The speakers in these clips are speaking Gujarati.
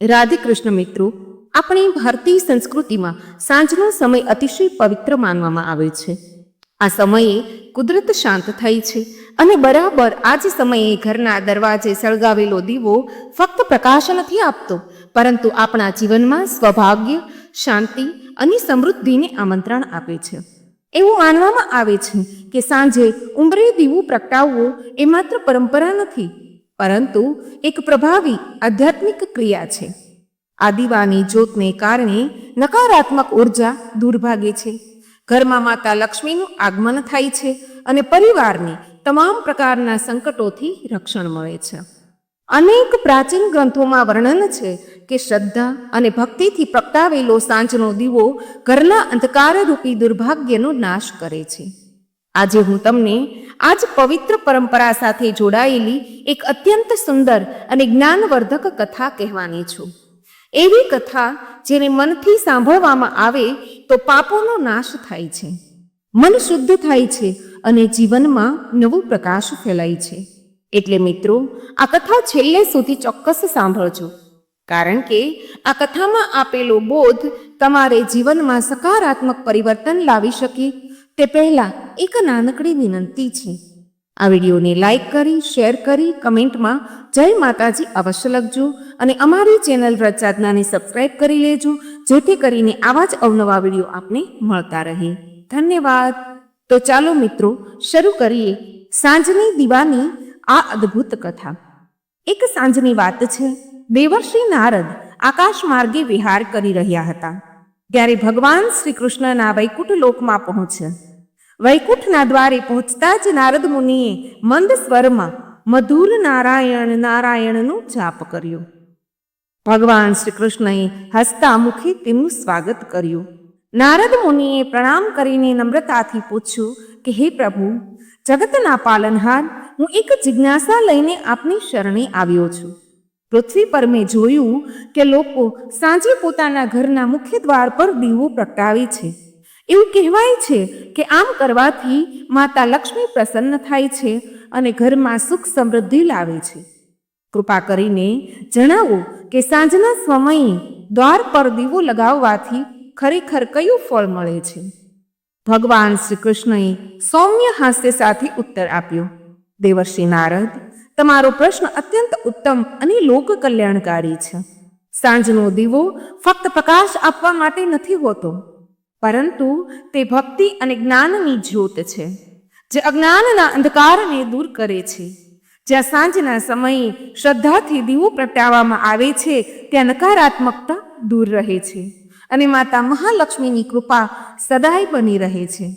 રાધે કૃષ્ણ મિત્રો, આપણી ભારતીય સંસ્કૃતિમાં સાંજનો સમય અતિશય પવિત્ર માનવામાં આવે છે. આ સમયે કુદરત શાંત થઈ છે અને બરાબર આ જ સમયે ઘરના દરવાજે સળગાવેલો દીવો ફક્ત પ્રકાશ નથી આપતો, પરંતુ આપણા જીવનમાં સૌભાગ્ય, શાંતિ અને સમૃદ્ધિને આમંત્રણ આપે છે. એવું માનવામાં આવે છે કે સાંજે ઉંબરે દીવું પ્રગટાવવો એ માત્ર પરંપરા નથી, પરંતુ એક પ્રભાવી આધ્યાત્મિક ક્રિયા છે. આ દીવાની જ્યોતને કારણે નકારાત્મક ઉર્જા દૂર ભાગે છે, ઘરમાં માતા લક્ષ્મીનું આગમન થાય છે અને પરિવારને તમામ પ્રકારના સંકટોથી રક્ષણ મળે છે. અનેક પ્રાચીન ગ્રંથોમાં વર્ણન છે કે શ્રદ્ધા અને ભક્તિથી પ્રગટાવેલો સાંજનો દીવો ઘરના અંધકારરૂપી દુર્ભાગ્યનો નાશ કરે છે. આજે હું તમને આ જ પવિત્ર પરંપરા સાથે જોડાયેલી એક અત્યંત સુંદર અને જ્ઞાનવર્ધક કથા કહેવાની છું. એવી કથા જેને મનથી સાંભળવામાં આવે તો પાપોનો નાશ થાય છે, મન શુદ્ધ થાય છે અને જીવનમાં નવો પ્રકાશ ફેલાય છે. એટલે મિત્રો, આ કથા છેલ્લે સુધી ચોક્કસ સાંભળજો, કારણ કે આ કથામાં આપેલો બોધ તમારે જીવનમાં સકારાત્મક પરિવર્તન લાવી શકે તે પહેલાં એક નાનકડી વિનંતી છે. આ વિડીયોને લાઈક કરી, શેર કરી, કમેન્ટમાં જય માતાજી અવશ્ય લખજો અને અમારી ચેનલ વ્રત સાધનાને સબસ્ક્રાઈબ કરી લેજો, જેથી કરીને આવા જ અવનવા વિડીયો આપને મળતા રહે. ધન્યવાદ. તો ચાલો મિત્રો, શરૂ કરીએ સાંજની દીવાની આ અદ્ભુત કથા. એક સાંજની વાત છે. દેવર્ષિ નારદ આકાશ માર્ગે વિહાર કરી રહ્યા હતા, ત્યારે ભગવાન શ્રી કૃષ્ણના વૈકુંઠ લોકમાં પહોંચ્યા. વૈકુંઠના દ્વારે પહોંચતા જ નારદ મુનિએ મંદ સ્વરમાં મધુર નારાયણ નારાયણનો જાપ કર્યો. ભગવાન શ્રી કૃષ્ણએ હસતા મુખે તેમનું સ્વાગત કર્યું. નારદ મુનિએ પ્રણામ કરીને નમ્રતાથી પૂછ્યું કે હે પ્રભુ, જગતના પાલનહાર, હું એક જિજ્ઞાસા લઈને આપની શરણે આવ્યો છું. પૃથ્વી પર મેં જોયું કે લોકો સાંજે પોતાના ઘરના મુખ્ય દ્વાર પર દીવો પ્રગટાવે છે. એવું કહેવાય છે કે આમ કરવાથી માતા લક્ષ્મી પ્રસન્ન થાય છે અને ઘરમાં સુખ સમૃદ્ધિ લાવે છે. કૃપા કરીને જણાવો કે સાંજના સમયે દ્વાર પર દીવો લગાવવાથી ખરેખર કયું ફળ મળે છે? ભગવાન શ્રી કૃષ્ણએ સૌમ્ય હાસ્ય સાથે ઉત્તર આપ્યો. દેવર્ષિ નારદ, તમારો પ્રશ્ન અત્યંત ઉત્તમ અને લોક કલ્યાણકારી છે. સાંજનો દીવો ફક્ત પ્રકાશ આપવા માટે નથી હોતો, પરંતુ તે ભક્તિ અને જ્ઞાનની જ્યોત છે, જે અજ્ઞાનના અંધકારને દૂર કરે છે. જ્યાં સાંજના સમયે શ્રદ્ધાથી દીવો પ્રગટાવવામાં આવે છે, ત્યાં નકારાત્મકતા દૂર રહે છે અને માતા મહાલક્ષ્મીની કૃપા સદાય બની રહે છે.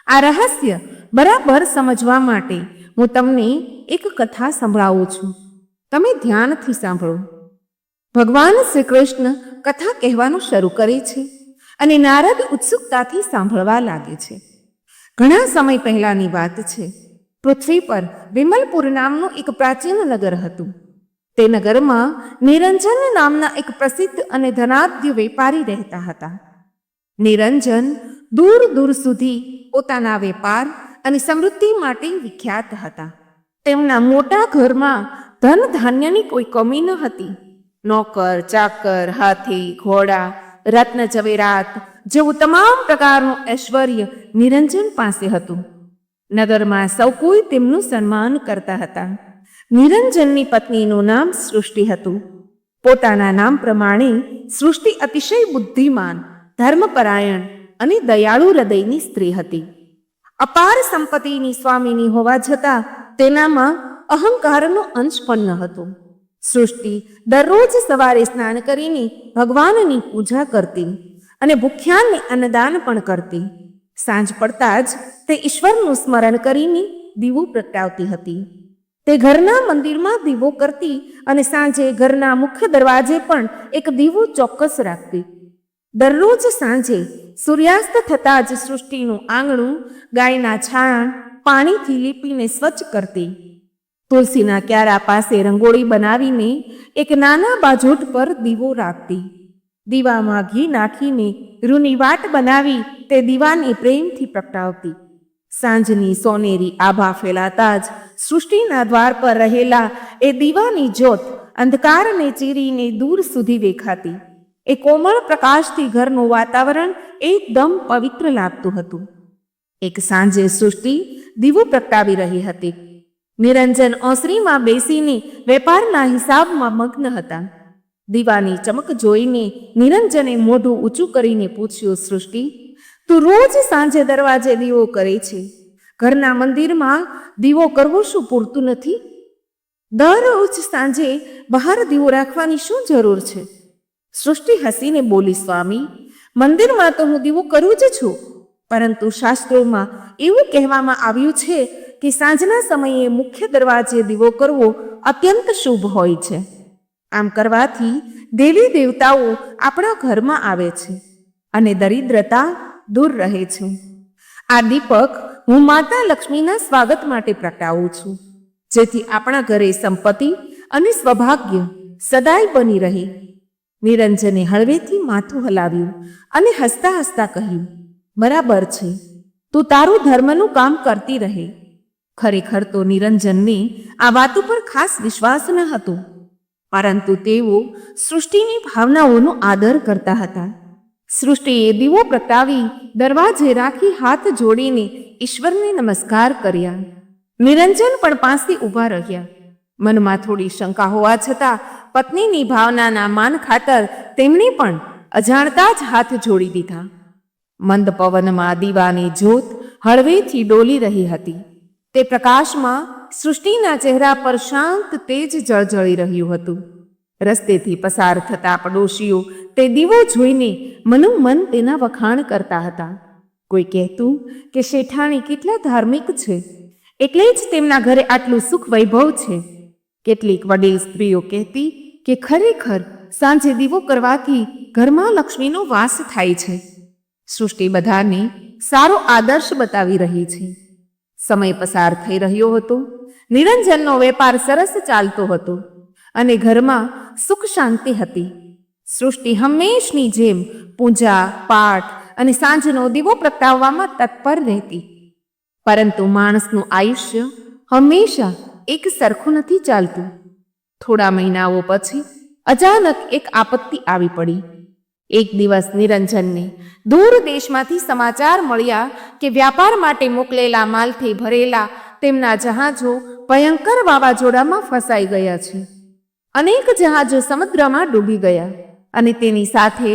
આ રહસ્ય બરાબર સમજવા માટે હું તમને એક કથા સંભળાવું છું. તમે ધ્યાનથી સાંભળો. ભગવાન શ્રી કૃષ્ણ કથા કહેવાનું શરૂ કરે છે અને નારદ ઉત્સુકતાથી સાંભળવા લાગે છે. ઘણા સમય પહેલાની વાત છે. પૃથ્વી પર વિમલપુર નામનું એક પ્રાચીન નગર હતું. તે નગરમાં નિરંજન નામના એક પ્રસિદ્ધ અને ધનાઢ્ય વેપારી રહેતા હતા. નિરંજન દૂર દૂર સુધી પોતાના વેપાર અને સમૃદ્ધિ માટે વિખ્યાત હતા. તેમના મોટા ઘરમાં ધન ધાન્યની કોઈ કમી ન હતી. નોકર, ચાકર, હાથી, ઘોડા, રત્ન ઝવેરાત જેવું તમામ પ્રકારનું ઐશ્વર્ય નિરંજન પાસે હતું. નગરમાં સૌ કોઈ તેમનું સન્માન કરતા હતા. નિરંજનની પત્નીનું નામ સૃષ્ટિ હતું. પોતાના નામ પ્રમાણે સૃષ્ટિ અતિશય બુદ્ધિમાન, ધર્મપરાયણ અને દયાળુ હૃદયની સ્ત્રી હતી. અપાર સંપત્તિની સ્વામીની હોવા છતાં તેનામાં અહંકારનો અંશ પણ ન હતો. સૃષ્ટિ દરરોજ સવારે સ્નાન કરીને ભગવાનની પૂજા કરતી અને ભૂખ્યાને અન્નદાન પણ કરતી. સાંજ પડતા જ તે ઈશ્વરનું સ્મરણ કરીને દીવો પ્રગટાવતી હતી. તે ઘરના મંદિરમાં દીવો કરતી અને સાંજે ઘરના મુખ્ય દરવાજે પણ એક દીવો ચોક્કસ રાખતી. દરરોજ સાંજે સૂર્યાસ્ત થતાં જ સૃષ્ટિનું આંગણું ગાયના છાણ પાણીથી લીપીને સ્વચ્છ કરતી. તુલસીના ક્યારા પાસે રંગોળી બનાવીને એક નાના બાજોટ પર દીવો રાખતી. દીવામાં ઘી નાખીને રૂની વાટ બનાવી તે દીવાને પ્રેમથી પ્રગટાવતી. સાંજની સોનેરી આભા ફેલાતા જ સૃષ્ટિના દ્વાર પર રહેલા એ દીવાની જ્યોત અંધકારને ચીરીને દૂર સુધી દેખાતી. એ કોમળ પ્રકાશથી ઘરનું વાતાવરણ એકદમ પવિત્ર લાગતું હતું. એક સાંજે સૃષ્ટિ દીવો પ્રગટાવી રહી હતી. નિરંજન ઓસરીમાં બેસીને વેપારના હિસાબમાં મગ્ન હતા. દીવાની ચમક જોઈને નિરંજને મોઢું ઊંચું કરીને પૂછ્યું, સૃષ્ટિ, તું રોજ સાંજે દરવાજે દીવો કરે છે. ઘરના મંદિરમાં દીવો કરવો શું પૂરતું નથી? દરરોજ સાંજે બહાર દીવો રાખવાની શું જરૂર છે? સૃષ્ટિ હસીને બોલી, સ્વામી, મંદિરમાં તો હું દીવો કરું જ છું, પરંતુ શાસ્ત્રોમાં એવું કહેવામાં આવ્યું છે કે સાંજના સમયે મુખ્ય દરવાજે દીવો કરવો અત્યંત શુભ હોય છે. આમ કરવાથી દેવી દેવતાઓ આપણા ઘરમાં આવે છે અને દરિદ્રતા દૂર રહે છે. આ દીપક હું માતા લક્ષ્મીના સ્વાગત માટે પ્રગટાવું છું, જેથી આપણા ઘરે સંપત્તિ અને સૌભાગ્ય સદાય બની રહે. નિરંજને હળવેથી માથું હલાવ્યું અને હસતા હસતા કહ્યું, બરાબર છે, તું તારું ધર્મનું કામ કરતી રહે. ખરેખર તો નિરંજનને આ વાત ઉપર ખાસ વિશ્વાસ ન હતો, પરંતુ તેઓ સૃષ્ટિની ભાવનાઓનો આદર કરતા હતા. સૃષ્ટિએ દીવો પ્રગટાવી દરવાજે રાખી હાથ જોડીને ઈશ્વરને નમસ્કાર કર્યા. નિરંજન પણ પાસે ઊભા રહ્યા. મનમાં થોડી શંકા હોવા છતાં પત્નીની ભાવનાના માન ખાતર તેમણે પણ અજાણતા જ હાથ જોડી દીધા. મંદ પવનમાં દીવાની જ્યોત હળવેથી ડોલી રહી હતી. તે પ્રકાશમાં સૃષ્ટિના ચહેરા પર શાંત તેજ જળજળી રહ્યું હતું. રસ્તેથી પસાર થતા પડોશીઓ તે દીવો જોઈને મનોમન તેના વખાણ કરતા હતા. કોઈ કહેતું કે શેઠાણી કેટલા ધાર્મિક છે, એટલે જ તેમના ઘરે આટલું સુખ વૈભવ છે. કેટલીક વડીલ સ્ત્રીઓ કહેતી કે ખરેખર સાંજે દીવો કરવાથી ઘરમાં લક્ષ્મીનો વાસ થાય છે. સૃષ્ટિ બધાને સારો આદર્શ બતાવી રહી છે. સમય પસાર થઈ રહ્યો હતો. નિરંજનનો વેપાર સરસ ચાલતો હતો અને ઘરમાં સુખ શાંતિ હતી. સૃષ્ટિ હંમેશની જેમ પૂજા પાઠ અને સાંજનો દીવો પ્રગટાવવામાં તત્પર રહેતી. પરંતુ માણસનું આયુષ્ય હંમેશા એક સરખું નથી ચાલતું. થોડા મહિનાઓ પછી અચાનક એક આપત્તિ આવી પડી. એક દિવસ નિરંજનને દૂર દેશમાંથી સમાચાર મળ્યા કે વ્યાપાર માટે મોકલેલા માલથી ભરેલા તેમના જહાજો ભયંકર વાવાઝોડામાં ફસાઈ ગયા છે. અનેક જહાજો સમુદ્રમાં ડૂબી ગયા અને તેની સાથે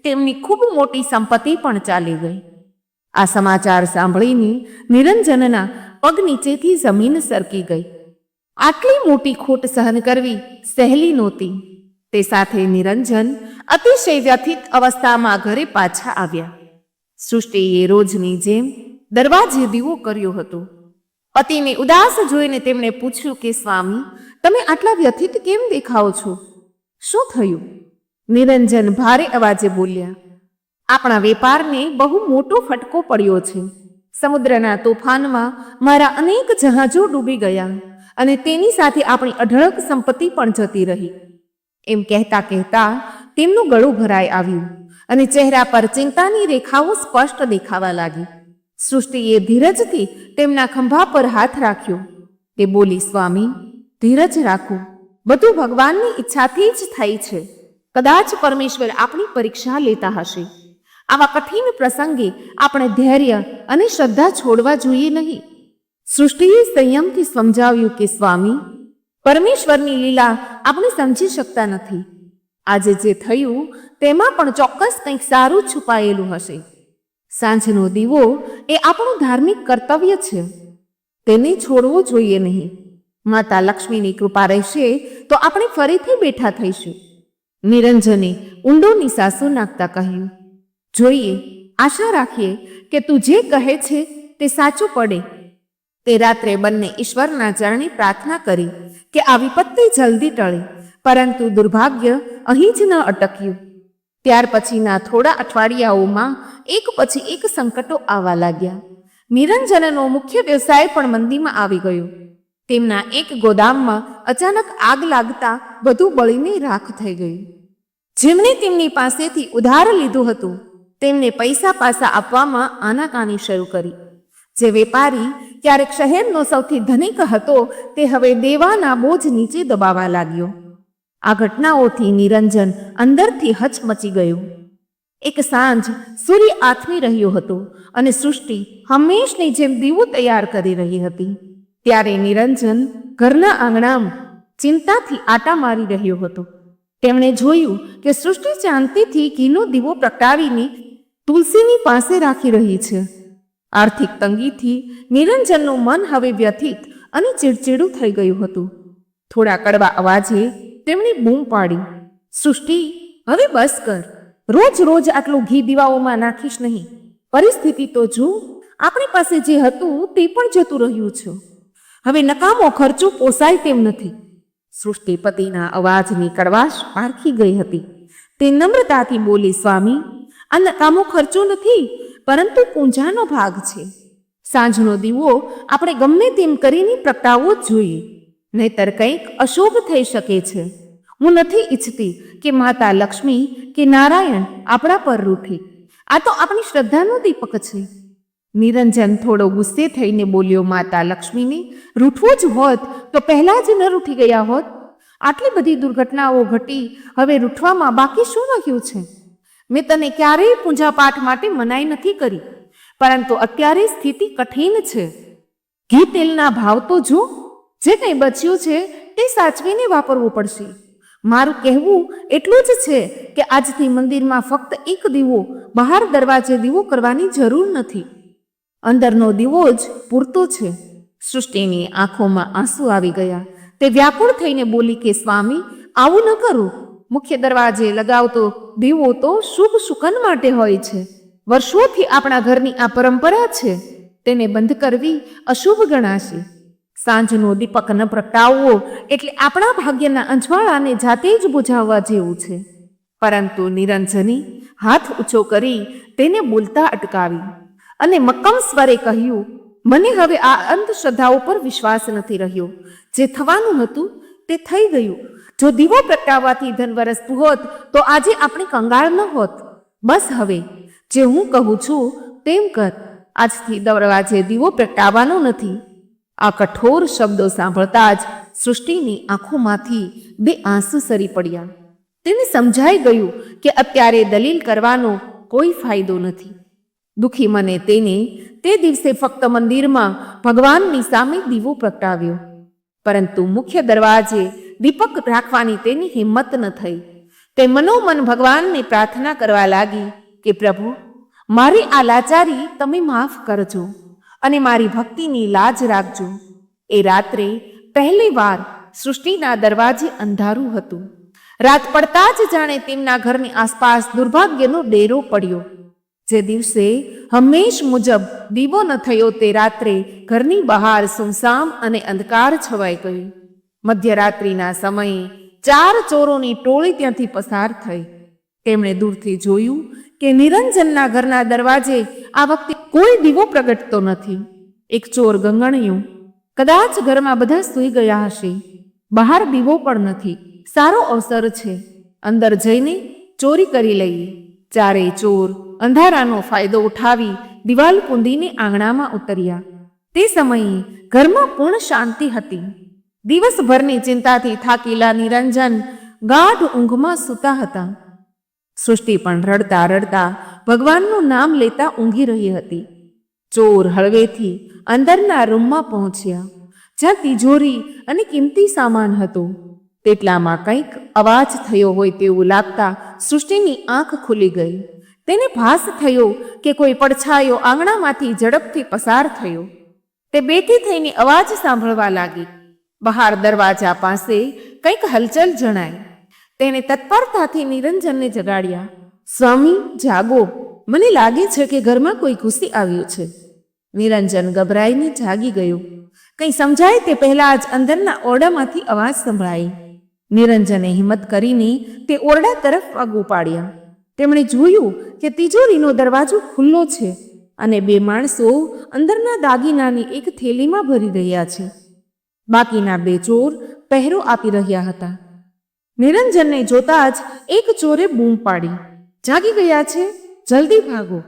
તેમની ખૂબ મોટી સંપત્તિ પણ ચાલી ગઈ. આ સમાચાર સાંભળીને નિરંજનના પગ નીચેથી જમીન સરકી ગઈ. આટલી મોટી ખોટ સહન કરવી સહેલી નહોતી. તે સાથે નિરંજન અતિશય વ્યથિત અવસ્થામાં ઘરે પાછા આવ્યા. સૃષ્ટિએ રોજની જેમ દરવાજે દીવો કર્યો હતો. પતિને ઉદાસ જોઈને તેમણે પૂછ્યું કે સ્વામી, તમે આટલા વ્યથિત કેમ દેખાઓ છો? શું થયું? નિરંજન ભારે અવાજે બોલ્યા, આપણા વેપારને બહુ મોટો ફટકો પડ્યો છે. સમુદ્રના તોફાનમાં મારા અનેક જહાજો ડૂબી ગયા અને તેની સાથે આપણી અઢળક સંપત્તિ પણ જતી રહી. એમ કહેતા કહેતા તેમનું ગળું ભરાઈ આવ્યું અને ચહેરા પર ચિંતાની રેખાઓ સ્પષ્ટ દેખાવા લાગી. સૃષ્ટિએ ધીરજથી તેમના ખંભા પર હાથ રાખ્યો. તે બોલી, સ્વામી, ધીરજ રાખો. બધું ભગવાનની ઈચ્છાથી જ થાય છે. કદાચ પરમેશ્વર આપણી પરીક્ષા લેતા હશે. આવા કઠિન પ્રસંગે આપણે ધૈર્ય અને શ્રદ્ધા છોડવા જોઈએ નહીં. સૃષ્ટિએ સંયમથી સમજાવ્યું કે સ્વામી, પરમેશ્વરની લીલા આપણે સમજી શકતા નથી. આજે જે થયું તેમાં પણ ચોક્કસ કંઈક સારું છુપાયેલું હશે. સાંજનો દીવો એ આપણું ધાર્મિક કર્તવ્ય છે. તેને છોડવો જોઈએ નહીં. માતા લક્ષ્મીની કૃપા રહેશે તો આપણે ફરીથી બેઠા થઈશું. નિરંજને ઊંડો નિસાસો નાખતા કહ્યું, જોઈએ, આશા રાખીએ કે તું જે કહે છે તે સાચું પડે. તે રાત્રે બંને ઈશ્વરના ચરણે પ્રાર્થના કરી કે આ વિપત્તિ જલ્દી ટળે, પરંતુ દુર્ભાગ્ય અહીં જ ન અટક્યું. ત્યાર પછીના થોડા અઠવાડિયાઓમાં એક પછી એક સંકટો આવવા લાગ્યા. નિરંજનનો મુખ્ય વ્યવસાય પણ મંદીમાં આવી ગયો. તેમના એક ગોદામમાં અચાનક આગ લાગતા બધું બળીને રાખ થઈ ગયું. જેમણે તેમની પાસેથી ઉધાર લીધું હતું તેમને પૈસા પાછા આપવામાં આનાકાની શરૂ કરી. જે વેપારી ક્યારેક શહેરનો સૌથી ધનિક હતો તે હવે દેવાના બોજ નીચે દબાવા લાગ્યો. આ ઘટનાઓથી નિરંજન અંદરથી હચમચી ગયું. એક સાંજ સૂર્ય આથમી રહ્યો હતો અને સૃષ્ટિ હંમેશની જેમ દીવો તૈયાર કરી રહી હતી. ત્યારે નિરંજન ઘરના આંગણામાં ચિંતાથી આટા મારી રહ્યો હતો. તેમણે જોયું કે સૃષ્ટિ શાંતિથી ઘીનો દીવો પ્રગટાવીને તુલસીની પાસે રાખી રહી છે. આર્થિક તંગીથી નિરંજનનું મન હવે વ્યથિત અને ચીડચીડું થઈ ગયું હતું. થોડા કડવા અવાજે તેમણે બૂમ પાડી, સૃષ્ટિ, હવે બસ કર. રોજ રોજ આટલું ઘી દીવાઓમાં નાખીશ નહીં. પરિસ્થિતિ તો જો, આપણી પાસે જે હતું તે પણ જતું રહ્યું છે. હવે નકામો ખર્ચો પોસાય તેમ નથી. સૃષ્ટિપતિના અવાજની કડવાશ પારખી ગઈ હતી. તે નમ્રતાથી બોલી, સ્વામી, આ નકામો ખર્ચો નથી, પરંતુ પૂંજાનો ભાગ છે. સાંજનો દીવો આપણે ગમે તેમ કરીને પ્રગટાવવો જ જોઈએ, નહીતર કંઈક અશુભ થઈ શકે છે. હું નથી ઈચ્છતી કે માતા લક્ષ્મી કે નારાયણ આપણા પર રૂઠે. આ તો આપણી શ્રદ્ધાનો દીપક છે. નિરંજન થોડો ગુસ્સે થઈને બોલ્યો, માતા લક્ષ્મીને રૂઠવું જ હોત તો પહેલા જ ન રૂઠી ગયા હોત. આટલી બધી દુર્ઘટનાઓ ઘટી, હવે રૂઠવામાં બાકી શું રહ્યું છે? મેં તને ક્યારેય પૂજાપાઠ માટે મનાઈ નથી કરી, પરંતુ અત્યારે સ્થિતિ કઠિન છે. ઘી તેલના ભાવ તો જો, જે કંઈ બચ્યું છે તે સાચવીને વાપરવું પડશે. મારું કહેવું એટલું જ છે કે આજથી મંદિરમાં ફક્ત એક દીવો, બહાર દરવાજે દીવો કરવાની જરૂર નથી. અંદરનો દીવો જ પૂરતો છે. સૃષ્ટિની આંખોમાં આંસુ આવી ગયા. તે વ્યાકુળ થઈને બોલી કે સ્વામી, આવું ન કરો. મુખ્ય દરવાજે લગાવતો દીવો તો શુભ શુકન માટે હોય છે. વર્ષોથી આપણા ઘરની આ પરંપરા છે. તેને બંધ કરવી અશુભ ગણાશે. સાંજનો દીપક ન પ્રગટાવવો એટલે આપણા ભાગ્યના અંજવાળાને જાતે જ બુઝાવવા જેવું છે. પરંતુ નિરંજને હાથ ઊંચો કરી તેને બોલતા અટકાવી અને મક્કમ સ્વરે કહ્યું, મને હવે આ અંધશ્રદ્ધાઓ પર વિશ્વાસ નથી રહ્યો. જે થવાનું હતું તે થઈ ગયું. જો દીવો પ્રગટાવવાથી ધન વરસતું હોત તો આજે આપણે કંગાળ ન હોત. બસ હવે જે હું કહું છું તેમ કર. આજથી દરવાજે દીવો પ્રગટાવવાનો નથી. આ કઠોર શબ્દો સાંભળતા જ સૃષ્ટિની આંખોમાંથી બે આંસુ સરી પડ્યા. તેને સમજાઈ ગયું કે અત્યારે દલીલ કરવાનો કોઈ ફાયદો નથી. દુઃખી મને તેને તે દિવસે ફક્ત મંદિરમાં ભગવાનની સામે દીવો પ્રગટાવ્યો, પરંતુ મુખ્ય દરવાજે દીપક રાખવાની તેની હિંમત ન થઈ. તે મનોમન ભગવાનને પ્રાર્થના કરવા લાગી કે પ્રભુ, મારી આ લાચારી તમે માફ કરજો અને મારી ભક્તિની લાજ રાખજો. એ રાત્રે પહેલી વાર સૃષ્ટિના દરવાજે અંધારું હતું. રાત પડતા જ જાણે તેમના ઘરની આસપાસ દુર્ભાગ્યનો ડેરો પડ્યો. જે દિવસે હંમેશ મુજબ દીવો ન થયો તે રાત્રે ઘરની બહાર સુમસામ અને અંધકાર છવાઈ ગયો. મધ્યરાત્રિના સમયે 4 ચોરોની ટોળી ત્યાંથી પસાર થઈ. તેમણે દૂરથી જોયું કે નિરંજનના ઘરના દરવાજે આ વખતે કોઈ દીવો પ્રગટતો નથી. એક ચોર ગંગણ્યું, કદાચ ઘરમાં બધા સૂઈ ગયા હશે. બહાર દીવો પણ નથી. સારો અવસર છે, અંદર જઈને ચોરી કરી લઈએ. ચારેય ચોર અંધારાનો ફાયદો ઉઠાવી દિવાલ કૂંદીને આંગણામાં ઉતર્યા. તે સમયે ઘરમાં પૂર્ણ શાંતિ હતી. દિવસભરની ચિંતાથી થાકેલા નિરંજન ગાઢ ઊંઘમાં સૂતા હતા. સૃષ્ટિ પણ રડતા રડતા ભગવાનનું નામ લેતા ઊંઘી રહી હતી. ચોર હળવેથી અંદરના રૂમમાં પહોંચ્યા, જ્યાં તિજોરી અને કિંમતી સામાન હતો. તેટલામાં કંઈક અવાજ થયો હોય તેવું લાગતા સૃષ્ટિની આંખ ખુલી ગઈ. તેને ભાસ થયો કે કોઈ પડછાયો આંગણામાંથી ઝડપથી પસાર થયો. તે બેઠી થઈને અવાજ સાંભળવા લાગી. બહાર દરવાજા પાસે કંઈક હલચલ જણાય. તેણે તત્પરતાથી નિરંજનને જગાડ્યા. સ્વામી, જાગો, મને લાગે છે કે ઘરમાં કોઈ ઘૂસી આવ્યું છે. નિરંજન ગભરાઈને જાગી ગયો. કંઈ સમજાય તે પહેલા જ અંદરના ઓરડામાંથી અવાજ સંભળાઈ. નિરંજને હિંમત કરીને તે ઓરડા તરફ પગ ઉપાડ્યા. તેમણે જોયું કે તિજોરીનો દરવાજો ખુલ્લો છે અને 2 માણસો અંદરના દાગીનાની એક થેલીમાં ભરી રહ્યા છે. બાકીના 2 ચોર પહેરો આપી રહ્યા હતા. નિરંજનને જોતા જ એક ચોરે બૂમ પાડી, જાગી ગયા છે, જલ્દી ભાગો.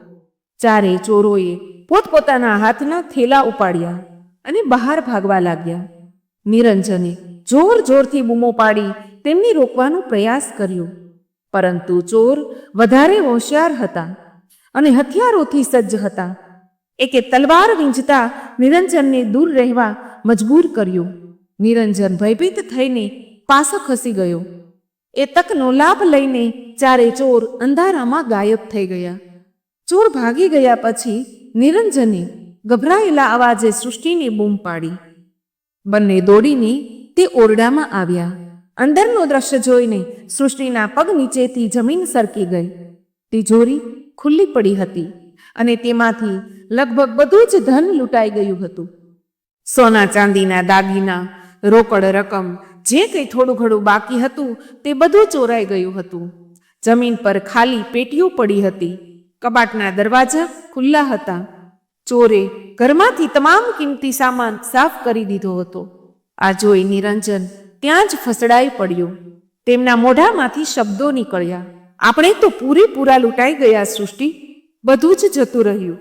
ચારેય ચોરોએ પોતપોતાના હાથના થેલા ઉપાડ્યા અને બહાર ભાગવા લાગ્યા. નિરંજને જોર જોરથી બૂમો પાડી તેમને રોકવાનો પ્રયાસ કર્યો, પરંતુ ચોર વધારે હોશિયાર હતા અને હથિયારોથી સજ્જ હતા. એકે તલવાર વીંઝતા નિરંજનને દૂર રહેવા મજબૂર કર્યો. નિરંજન ભયભીત થઈને પાછો ખસી ગયો. એ તકનો લાભ લઈને ચારે ચોર અંધારામાં ગાયબ થઈ ગયા. ચોર ભાગી ગયા પછી નિરંજને ગભરાયેલા અવાજે સૃષ્ટિને બૂમ પાડી. બંને દોડીને તે ઓરડામાં આવ્યા. અંદરનું દ્રશ્ય જોઈને સૃષ્ટિના પગ નીચેથી જમીન સરકી ગઈ. તિજોરી ખુલ્લી પડી હતી અને તેમાંથી લગભગ બધું જ ધન લૂંટાઈ ગયું હતું. સોના ચાંદીના દાગીના, રોકડ રકમ, જે કંઈ થોડું ઘણું બાકી હતું તે બધું ચોરાઈ ગયું હતું. જમીન પર ખાલી પેટીઓ પડી હતી. કબાટના દરવાજા ખુલ્લા હતા. ચોરે ઘરમાંથી તમામ કિંમતી સામાન સાફ કરી દીધો હતો. આ જોઈ નિરંજન ત્યાં જ ફસડાઈ પડ્યો. તેમના મોઢામાંથી શબ્દો નીકળ્યા, આપણે તો પૂરેપૂરા લૂંટાઈ ગયા સૃષ્ટિ, બધું જ જતું રહ્યું.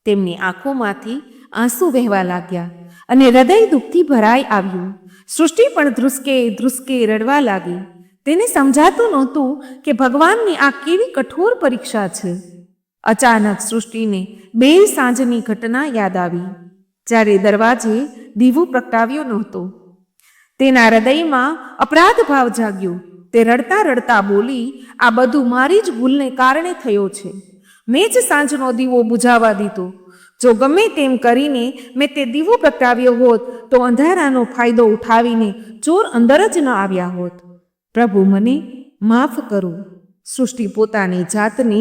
તેમની આંખોમાંથી આંસુ વહેવા લાગ્યા અને હૃદય દુઃખથી ભરાઈ આવ્યું. સૃષ્ટિ પણ ધ્રુસકે ધ્રુસકે રડવા લાગી. તેને સમજાતું નહોતું કે ભગવાનની આ કેવી કઠોર પરીક્ષા છે. અચાનક સૃષ્ટિને બે સાંજની ઘટના યાદ આવી, જ્યારે દરવાજે દીવો પ્રગટાવ્યો નહોતો. તેના હૃદયમાં અપરાધ ભાવ જાગ્યો. તે રડતા રડતા બોલી, આ બધું મારી જ ભૂલને કારણે થયો છે. મેં જ સાંજનો દીવો બુઝાવા દીધો. જો ગમે તેમ કરીને મેં તે દીવો પ્રગટાવ્યો હોત તો અંધારાનો ફાયદો ઉઠાવીને ચોર અંદર જ ન આવ્યા હોત. પ્રભુ, મને માફ કરો. સૃષ્ટિ પોતાની જાતને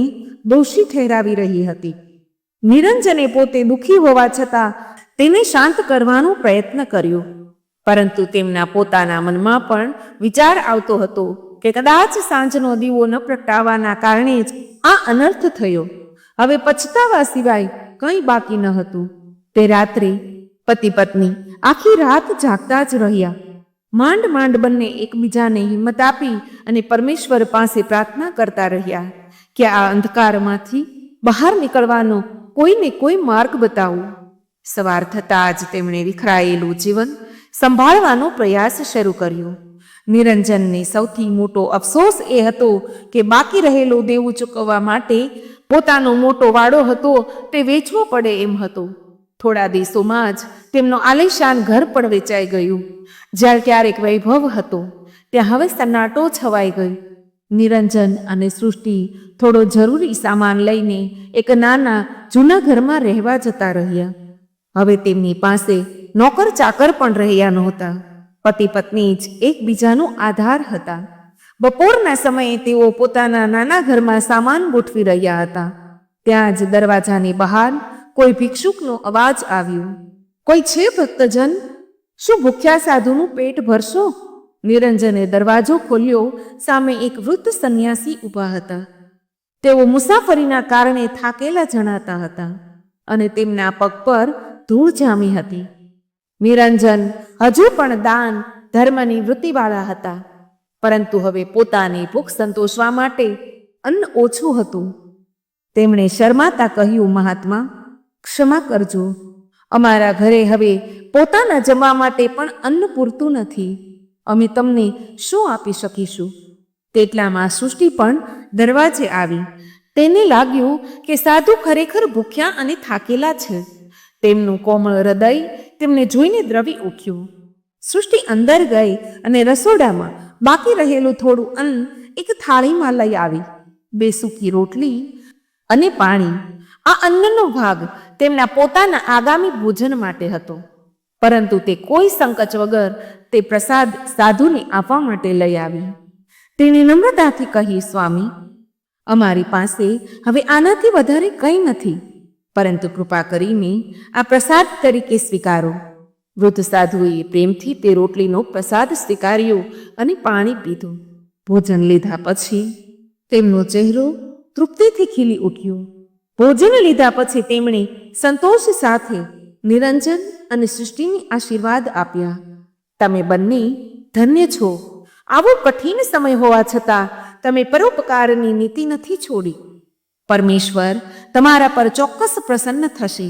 દોષી ઠેરાવી રહી હતી. નિરંજને પોતે દુઃખી હોવા છતાં તેને શાંત કરવાનો પ્રયત્ન કર્યો, પરંતુ તેમના પોતાના મનમાં પણ વિચાર આવતો હતો કે કદાચ સાંજનો દીવો ન પ્રગટાવવાના કારણે જ આ અનર્થ થયો. હવે પછતાવા સિવાય કંઈ બાકી ન હતું. તે રાત્રે પતિ પત્ની આખી રાત જાગતા જ રહ્યા. માંડ માંડ બંને એકબીજાને હિંમત આપી અને પરમેશ્વર પાસે પ્રાર્થના કરતા રહ્યા કે આ અંધકારમાંથી બહાર નીકળવાનો કોઈને કોઈ માર્ગ બતાવો. સવાર થતાં જ તેમણે વિખરાયેલું જીવન સંભાળવાનો પ્રયાસ શરૂ કર્યો. નિરંજનને સૌથી મોટો અફસોસ એ હતો કે બાકી રહેલું દેવું ચૂકવવા માટે પોતાનો મોટો વાડો હતો તે વેચવો પડે એમ હતો. થોડા દિવસોમાં જ તેમનો આલીશાન ઘર પણ વેચાઈ ગયું. જ્યાં ક્યારેક વૈભવ હતો ત્યાં હવે સન્નાટો છવાઈ ગયો. નિરંજન અને સૃષ્ટિ થોડો જરૂરી સામાન લઈને એક નાના જૂના ઘરમાં રહેવા જતા રહ્યા. હવે તેમની પાસે નોકર ચાકર પણ રહ્યા નહોતા. પતિ પત્ની જ એકબીજાનો આધાર હતા. બપોરના સમયે તેઓ પોતાના નાના ઘરમાં સામાન ગોઠવી રહ્યા હતા. ત્યાં જ દરવાજાની બહાર કોઈ ભિક્ષુકનો અવાજ આવ્યો. કોઈ છે ભક્તજન? શું ભૂખ્યા સાધુનું પેટ ભરશો? નિરંજને દરવાજો ખોલ્યો. સામે એક વૃદ્ધ સંન્યાસી ઊભા હતા. તેઓ મુસાફરીના કારણે થાકેલા જણાતા હતા અને તેમના પગ પર ધૂળ જામી હતી. નિરંજન હજુ પણ દાન ધર્મની વૃત્તિવાળા હતા, પરંતુ હવે પોતાની ભૂખ સંતોષવા માટે અન્ન ઓછું હતું. તેમણે શરમાતા કહ્યું, મહાત્મા, ક્ષમા કરજો, અમારા ઘરે હવે પોતાના જમવા માટે પણ અન્ન પૂરતું નથી. અમે તમને શું આપી શકીશું? તેટલામાં સૃષ્ટિ પણ દરવાજે આવી. તેને લાગ્યું કે સાધુ ખરેખર ભૂખ્યા અને થાકેલા છે. તેમનું કોમળ હૃદય તેમને જોઈને દ્રવી ઉઠ્યું. સૃષ્ટિ અંદર ગઈ અને રસોડામાં બાકી રહેલું થોડું અન્ન એક થાળીમાં લઈ આવી. 2 સૂકી રોટલી અને પાણી. આ અન્નનો ભાગ તેમના પોતાના આગામી ભોજન માટે હતો, પરંતુ તે કોઈ સંકોચ વગર તે પ્રસાદ સાધુને આપવા માટે લઈ આવી. તેણે નમ્રતાથી કહી, સ્વામી, અમારી પાસે હવે આનાથી વધારે કંઈ નથી, પરંતુ કૃપા કરીને આ પ્રસાદ તરીકે સ્વીકારો. વૃદ્ધ સાધુએ પ્રેમથી તે રોટલીનો પ્રસાદ સ્વીકાર્યો અને પાણી પીધું. ભોજન લીધા પછી તેમનો ચહેરો તૃપ્તિથી ખીલી ઉઠ્યો. ભોજન લીધા પછી તેમણે સંતોષ સાથે નિરંજન અને સૃષ્ટિને આશીર્વાદ આપ્યા. તમે બંને ધન્ય છો. આવો કઠિન સમય હોવા છતાં તમે પરોપકારની નીતિ નથી છોડી. પરમેશ્વર તમારા પર ચોક્કસ પ્રસન્ન થશે.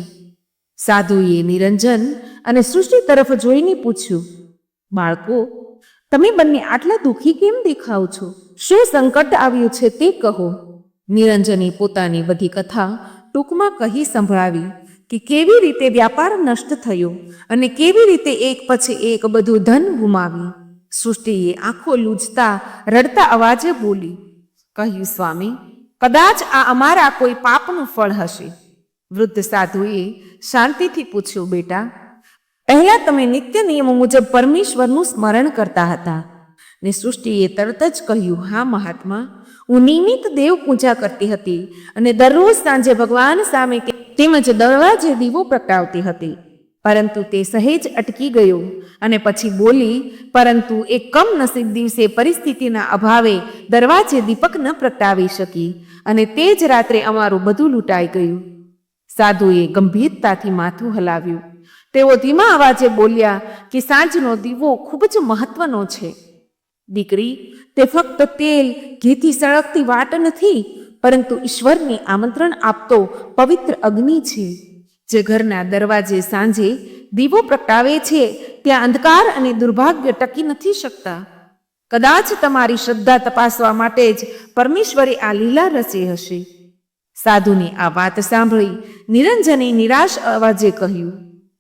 સાધુએ નિરંજન અને સૃષ્ટિ તરફ જોઈને પૂછ્યું, બાળકો, તમે બંને આટલા દુઃખી કેમ દેખાવ છો? શું સંકટ આવ્યું છે તે કહો. નિરંજને પોતાની બધી કથા ટૂંકમાં કહી સંભળાવી કે કેવી રીતે વ્યાપાર નષ્ટ થયો અને કેવી રીતે એક પછી એક બધું ધન ગુમાવી. સૃષ્ટિએ આંખો લૂંજતા રડતા અવાજે બોલી, કહ્યું, સ્વામી, કદાચ આ અમારા કોઈ પાપનું ફળ હશે. વૃદ્ધ સાધુએ શાંતિથી પૂછ્યું, બેટા, પહેલા તમે નિત્ય નિયમો મુજબ પરમેશ્વરનું સ્મરણ કરતા હતા? ને સૃષ્ટિએ તરત જ કહ્યું, હા મહાત્મા, હું નિયમિત દેવ પૂજા કરતી હતી અને દરરોજ સાંજે ભગવાન સામે તેમજ દરવાજે દીવો પ્રગટાવતી હતી. પરંતુ તે સહેજ અટકી ગયો અને પછી બોલી, પરંતુ એક કમનસીબ દિવસે પરિસ્થિતિના અભાવે દરવાજે દીપક ન પ્રગટાવી શકી અને તે જ રાત્રે અમારું બધું લૂંટાઈ ગયું. સાધુએ ગંભીરતાથી માથું હલાવ્યું. તેઓ ધીમા અવાજે બોલ્યા કે સાંજનો દીવો ખૂબ જ મહત્વનો છે. દીકરી, તે ફક્ત તેલ ઘીથી સળગતી વાટ નથી, પરંતુ ઈશ્વરને આમંત્રણ આપતો પવિત્ર અગ્નિ છે. જે ઘરના દરવાજે સાંજે દીવો પ્રગટાવે છે ત્યાં અંધકાર અને દુર્ભાગ્ય ટકી નથી શકતા. કદાચ તમારી શ્રદ્ધા તપાસવા માટે જ પરમેશ્વરે આ લીલા રચી હશે. સાધુની આ વાત સાંભળી નિરંજને નિરાશ અવાજે કહ્યું,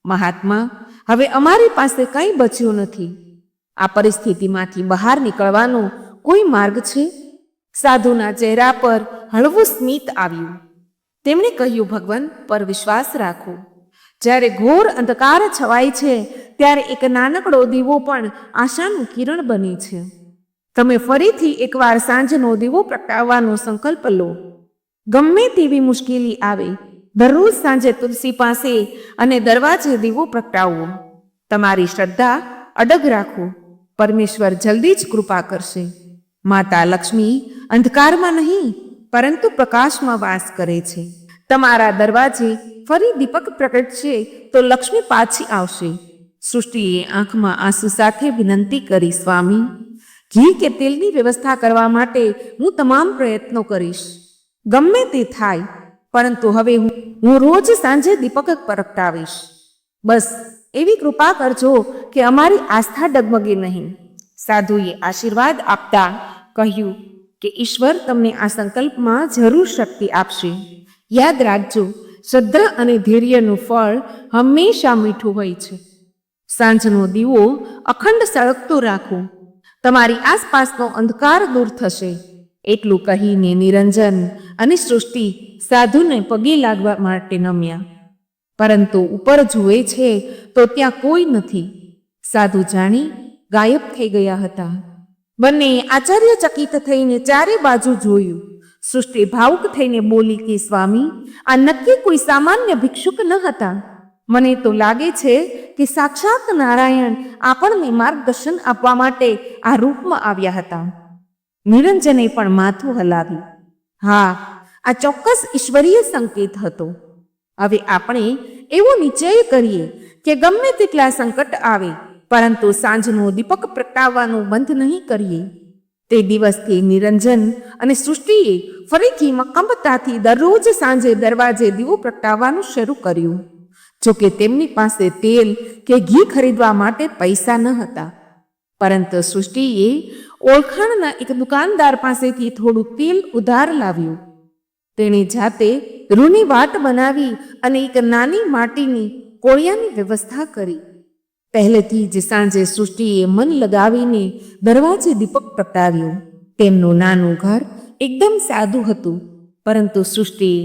મહાત્મા, હવે અમારી પાસે કંઈ બચ્યું નથી. આ પરિસ્થિતિમાંથી બહાર નીકળવાનો કોઈ માર્ગ છે? સાધુના ચહેરા પર હળવું સ્મિત આવ્યું. તેમણે કહ્યું, ભગવાન પર વિશ્વાસ રાખો. જ્યારે ઘોર અંધકાર છવાય છે ત્યારે એક નાનકડો દીવો પણ આશાનું કિરણ બને છે. તમે ફરીથી એકવાર સાંજનો દીવો પ્રગટાવવાનો સંકલ્પ લો. ગમે તેવી મુશ્કેલી આવે, દરરોજ સાંજે તુલસી પાસે અને દરવાજે દીવો પ્રગટાવો. તમારી શ્રદ્ધા અડગ રાખો. પરમેશ્વર જલ્દી જ કૃપા કરશે. માતા લક્ષ્મી અંધકારમાં નહીં પરંતુ પ્રકાશમાં વાસ કરે છે. તમારા દરવાજે ફરી દીપક પ્રગટશે તો લક્ષ્મી પાછી આવશે. સૃષ્ટિએ આંખમાં આંસુ સાથે વિનંતી કરી, સ્વામી, ઘી કે તેલની વ્યવસ્થા કરવા માટે હું તમામ પ્રયત્નો કરીશ. ગમે તે થાય, પરંતુ હવે હું રોજ સાંજે દીપક પ્રગટાવીશ. બસ એવી કૃપા કરજો કે અમારી આસ્થા ડગમગે નહીં. સાધુએ આશીર્વાદ આપતા કહ્યું કે ઈશ્વર તમને આ સંકલ્પમાં જરૂર શક્તિ આપશે. યાદ રાખજો, શ્રદ્ધા અને ધૈર્યનું ફળ હંમેશા મીઠું હોય છે. સાંજનો દીવો અખંડ સળગતો રાખો. તમારી આસપાસનો અંધકાર દૂર થશે. એટલું કહીને નિરંજન અને સૃષ્ટિ સાધુને પગે લાગવા માટે નમ્યા. પરંતુ ઉપર જુએ છે તો ત્યાં કોઈ નથી. સાધુ જાણી ગાયબ થઈ ગયા હતા. બંને આશ્ચર્યચકિત થઈને ચારે બાજુ જોયું. સૃષ્ટિ ભાવુક થઈને બોલી કે સ્વામી, આ નક્કી કોઈ સામાન્ય ભિક્ષુક ન હતા. મને તો લાગે છે કે સાક્ષાત નારાયણ આપણને માર્ગદર્શન આપવા માટે આ રૂપમાં આવ્યા હતા. નિરંજને પણ માથું હલાવ્યું. હા, આ ચોક્કસ ઈશ્વરીય સંકેત હતો. હવે આપણે એવો નિશ્ચય કરીએ કે ગમે તેટલા સંકટ આવે, પરંતુ સાંજનો દીપક પ્રગટાવવાનું બંધ નહીં કરીએ. તે દિવસથી નિરંજન અને સૃષ્ટિએ ફરીથી મક્કમતાથી દરરોજ સાંજે દરવાજે દીવો પ્રગટાવવાનું શરૂ કર્યું. જોકે તેમની પાસે તેલ કે ઘી ખરીદવા માટે પૈસા ન હતા, પરંતુ સૃષ્ટિએ ઓળખાણના એક દુકાનદાર પાસેથી થોડું તેલ ઉધાર લાવ્યું. તેણે જાતે રૂની વાટ બનાવી અને એક નાની માટીની કોળિયાની વ્યવસ્થા કરી. પહેલેથી જ સાંજે સૃષ્ટિએ મન લગાવીને દરવાજે દીપક પ્રગટાવ્યો. તેમનું નાનું ઘર એકદમ સાદું હતું, પરંતુ સૃષ્ટિએ